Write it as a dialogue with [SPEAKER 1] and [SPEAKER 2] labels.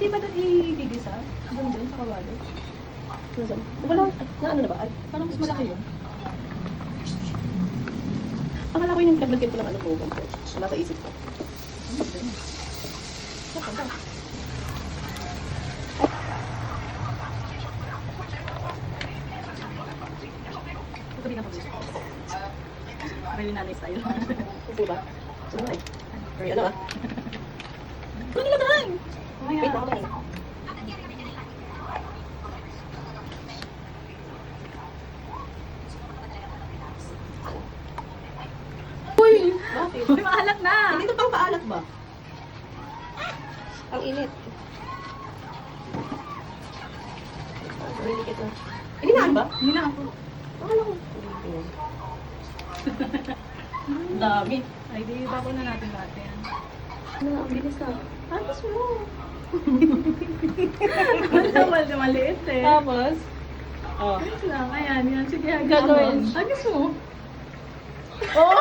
[SPEAKER 1] Hindi pa doon i-gigisa? Doon sa kawali?
[SPEAKER 2] Wala, na ano na ba? Ay,
[SPEAKER 1] Parang mas malaki yun.
[SPEAKER 2] akala ko yung naglagyan ko lang ano ko. Wala sa isip ko.
[SPEAKER 1] Saka ba? Ito din ako dito. May nanay style.
[SPEAKER 2] Ito ba? Ano ba? Ay, ano ah?
[SPEAKER 1] Kunin naman!
[SPEAKER 2] Wait, ako lang.
[SPEAKER 1] Uy!
[SPEAKER 2] Bakit?
[SPEAKER 1] Uy, maalat na!
[SPEAKER 2] Hindi ito pang paalat ba? Ang init. Delicate na. Hindi na ba?
[SPEAKER 1] Hindi na ako.
[SPEAKER 2] Akala ko.
[SPEAKER 1] Ang dami. Ay, di bako na natin lahat yan.
[SPEAKER 2] Ano, ang bilis na.
[SPEAKER 1] Tapos mo. Wala maliit eh.
[SPEAKER 2] Tapos? Oh.
[SPEAKER 1] Ayos lang, ayan, yan. Sige,
[SPEAKER 2] Gagawin.
[SPEAKER 1] Agis mo.
[SPEAKER 2] Oh!